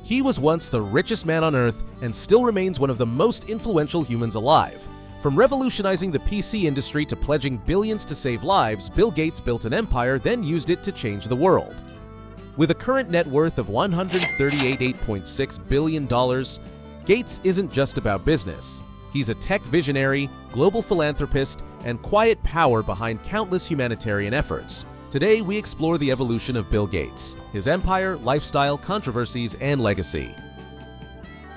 He was once the richest man on Earth and still remains one of the most influential humans alive. From revolutionizing the PC industry to pledging billions to save lives, Bill Gates built an empire, then used it to change the world. With a current net worth of $138.6 billion, Gates isn't just about business. He's a tech visionary, global philanthropist, and quiet power behind countless humanitarian efforts. Today, we explore the evolution of Bill Gates, his empire, lifestyle, controversies, and legacy.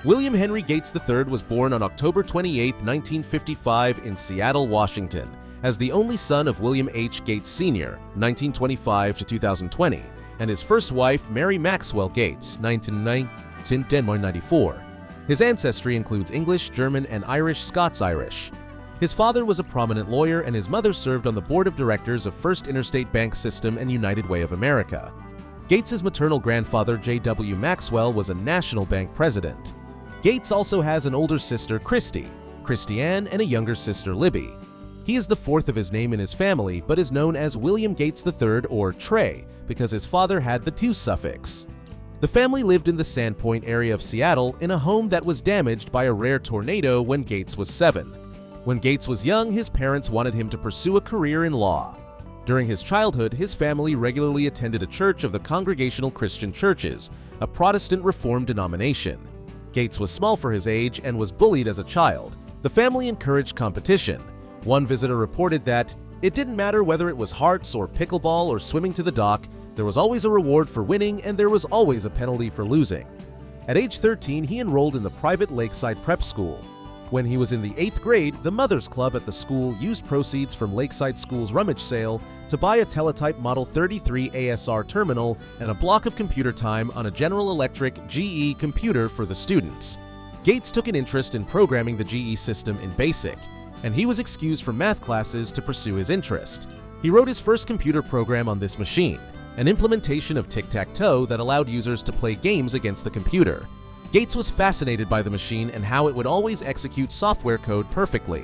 William Henry Gates III was born on October 28, 1955 in Seattle, Washington, as the only son of William H. Gates Sr. (1925 to 2020) and his first wife, Mary Maxwell Gates (1994). His ancestry includes English, German, and Irish Scots-Irish. His father was a prominent lawyer, and his mother served on the board of directors of First Interstate Bank System and United Way of America. Gates's maternal grandfather, J.W. Maxwell, was a national bank president. Gates also has an older sister, Christiane, and a younger sister, Libby. He is the fourth of his name in his family, but is known as William Gates III, or Trey, because his father had the "2" suffix. The family lived in the Sandpoint area of Seattle in a home that was damaged by a rare tornado when Gates was 7. When Gates was young, his parents wanted him to pursue a career in law. During his childhood, his family regularly attended a church of the Congregational Christian Churches, a Protestant Reformed denomination. Gates was small for his age and was bullied as a child. The family encouraged competition. One visitor reported that, "It didn't matter whether it was hearts or pickleball or swimming to the dock, there was always a reward for winning and there was always a penalty for losing." At age 13, he enrolled in the private Lakeside Prep School. When he was in the 8th grade, the Mothers Club at the school used proceeds from Lakeside School's rummage sale to buy a teletype Model 33 ASR terminal and a block of computer time on a General Electric GE computer for the students. Gates took an interest in programming the GE system in BASIC, and he was excused from math classes to pursue his interest. He wrote his first computer program on this machine, an implementation of tic-tac-toe that allowed users to play games against the computer. Gates was fascinated by the machine and how it would always execute software code perfectly.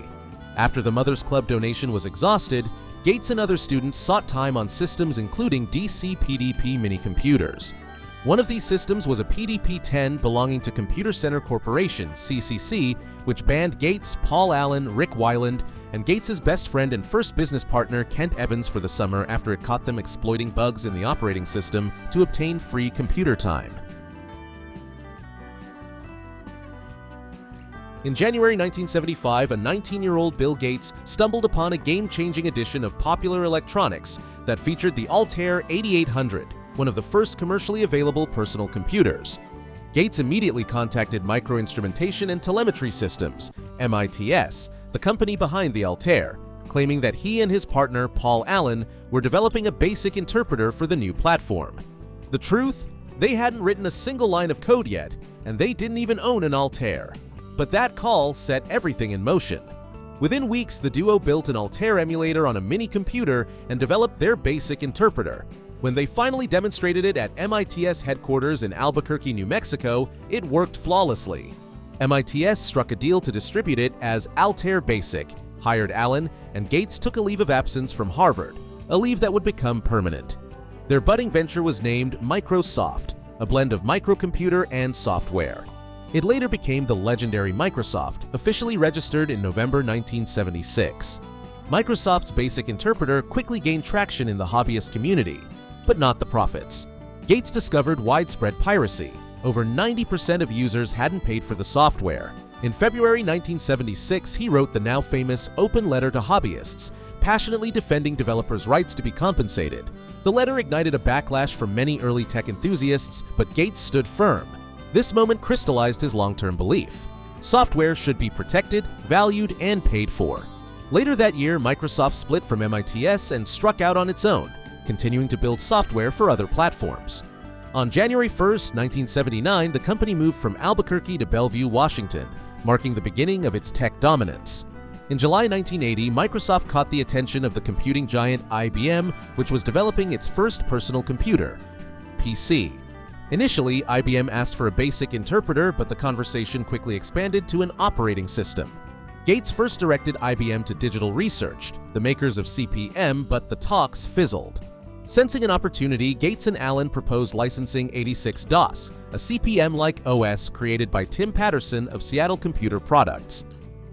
After the Mothers Club donation was exhausted, Gates and other students sought time on systems including DC-PDP mini-computers. One of these systems was a PDP-10 belonging to Computer Center Corporation, CCC, which banned Gates, Paul Allen, Rick Weiland, and Gates's best friend and first business partner, Kent Evans, for the summer after it caught them exploiting bugs in the operating system to obtain free computer time. In January 1975, a 19-year-old Bill Gates stumbled upon a game-changing edition of popular electronics that featured the Altair 8800, one of the first commercially available personal computers. Gates immediately contacted Microinstrumentation and Telemetry Systems, MITS, the company behind the Altair, claiming that he and his partner, Paul Allen, were developing a BASIC interpreter for the new platform. The truth? They hadn't written a single line of code yet, and they didn't even own an Altair. But that call set everything in motion. Within weeks, the duo built an Altair emulator on a mini-computer and developed their BASIC interpreter. When they finally demonstrated it at MITS headquarters in Albuquerque, New Mexico, it worked flawlessly. MITS struck a deal to distribute it as Altair BASIC, hired Allen, and Gates took a leave of absence from Harvard, a leave that would become permanent. Their budding venture was named Microsoft, a blend of microcomputer and software. It later became the legendary Microsoft, officially registered in November 1976. Microsoft's BASIC interpreter quickly gained traction in the hobbyist community, but not the profits. Gates discovered widespread piracy. Over 90% of users hadn't paid for the software. In February 1976, he wrote the now famous Open Letter to Hobbyists, passionately defending developers' rights to be compensated. The letter ignited a backlash from many early tech enthusiasts, but Gates stood firm. This moment crystallized his long-term belief. Software should be protected, valued, and paid for. Later that year, Microsoft split from MITS and struck out on its own, continuing to build software for other platforms. On January 1, 1979, the company moved from Albuquerque to Bellevue, Washington, marking the beginning of its tech dominance. In July 1980, Microsoft caught the attention of the computing giant IBM, which was developing its first personal computer, PC. Initially, IBM asked for a BASIC interpreter, but the conversation quickly expanded to an operating system. Gates first directed IBM to Digital Research, the makers of CP/M, but the talks fizzled. Sensing an opportunity, Gates and Allen proposed licensing 86DOS, a CP/M-like OS created by Tim Patterson of Seattle Computer Products.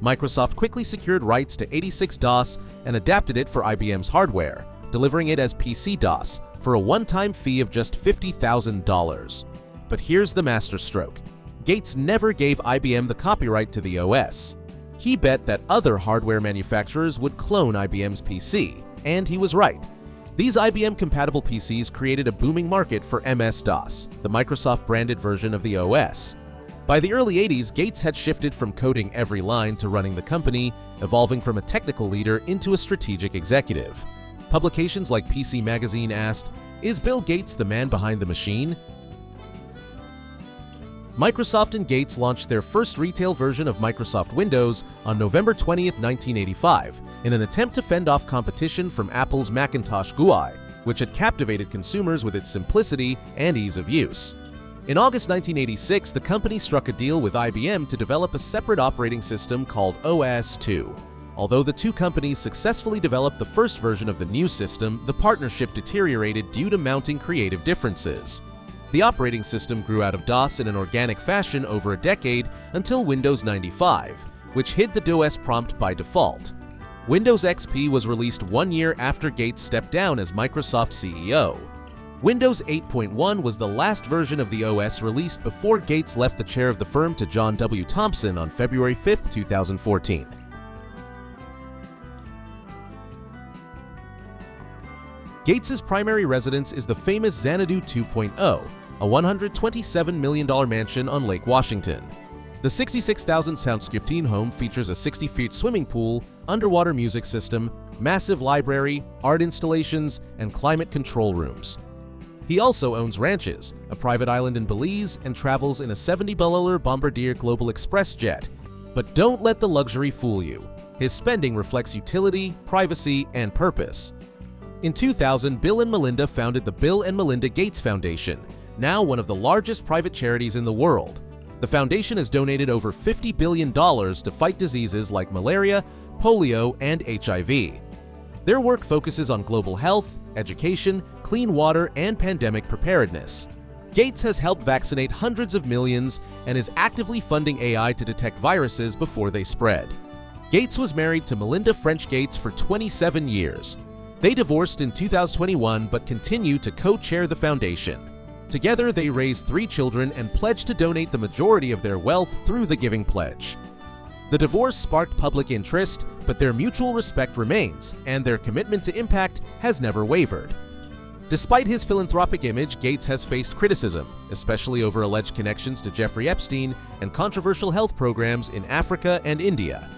Microsoft quickly secured rights to 86DOS and adapted it for IBM's hardware, delivering it as PC-DOS for a one-time fee of just $50,000. But here's the masterstroke. Gates never gave IBM the copyright to the OS. He bet that other hardware manufacturers would clone IBM's PC, and he was right. These IBM-compatible PCs created a booming market for MS-DOS, the Microsoft-branded version of the OS. By the early 80s, Gates had shifted from coding every line to running the company, evolving from a technical leader into a strategic executive. Publications like PC Magazine asked, "Is Bill Gates the man behind the machine?" Microsoft and Gates launched their first retail version of Microsoft Windows on November 20, 1985, in an attempt to fend off competition from Apple's Macintosh GUI, which had captivated consumers with its simplicity and ease of use. In August 1986, the company struck a deal with IBM to develop a separate operating system called OS/2. Although the two companies successfully developed the first version of the new system, the partnership deteriorated due to mounting creative differences. The operating system grew out of DOS in an organic fashion over a decade until Windows 95, which hid the DOS prompt by default. Windows XP was released 1 year after Gates stepped down as Microsoft CEO. Windows 8.1 was the last version of the OS released before Gates left the chair of the firm to John W. Thompson on February 5, 2014. Gates' primary residence is the famous Xanadu 2.0, a $127 million mansion on Lake Washington. The 66,000 square-feet home features a 60-foot swimming pool, underwater music system, massive library, art installations, and climate control rooms. He also owns ranches, a private island in Belize, and travels in a $70 Bombardier Global Express jet. But don't let the luxury fool you. His spending reflects utility, privacy, and purpose. In 2000, Bill and Melinda founded the Bill and Melinda Gates Foundation, now one of the largest private charities in the world. The foundation has donated over $50 billion to fight diseases like malaria, polio, and HIV. Their work focuses on global health, education, clean water, and pandemic preparedness. Gates has helped vaccinate hundreds of millions and is actively funding AI to detect viruses before they spread. Gates was married to Melinda French Gates for 27 years. They divorced in 2021 but continue to co-chair the foundation. Together, they raised 3 children and pledged to donate the majority of their wealth through the Giving Pledge. The divorce sparked public interest, but their mutual respect remains, and their commitment to impact has never wavered. Despite his philanthropic image, Gates has faced criticism, especially over alleged connections to Jeffrey Epstein and controversial health programs in Africa and India.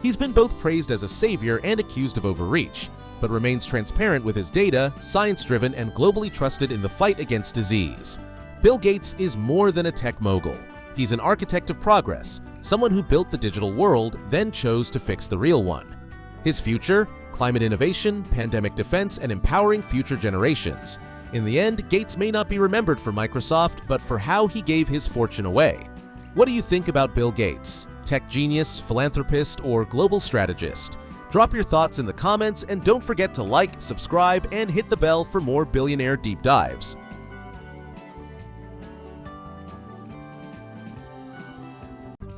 He's been both praised as a savior and accused of overreach, but remains transparent with his data, science-driven, and globally trusted in the fight against disease. Bill Gates is more than a tech mogul. He's an architect of progress, someone who built the digital world, then chose to fix the real one. His future? Climate innovation, pandemic defense, and empowering future generations. In the end, Gates may not be remembered for Microsoft, but for how he gave his fortune away. What do you think about Bill Gates? Tech genius, philanthropist, or global strategist? Drop your thoughts in the comments, and don't forget to like, subscribe, and hit the bell for more billionaire deep dives.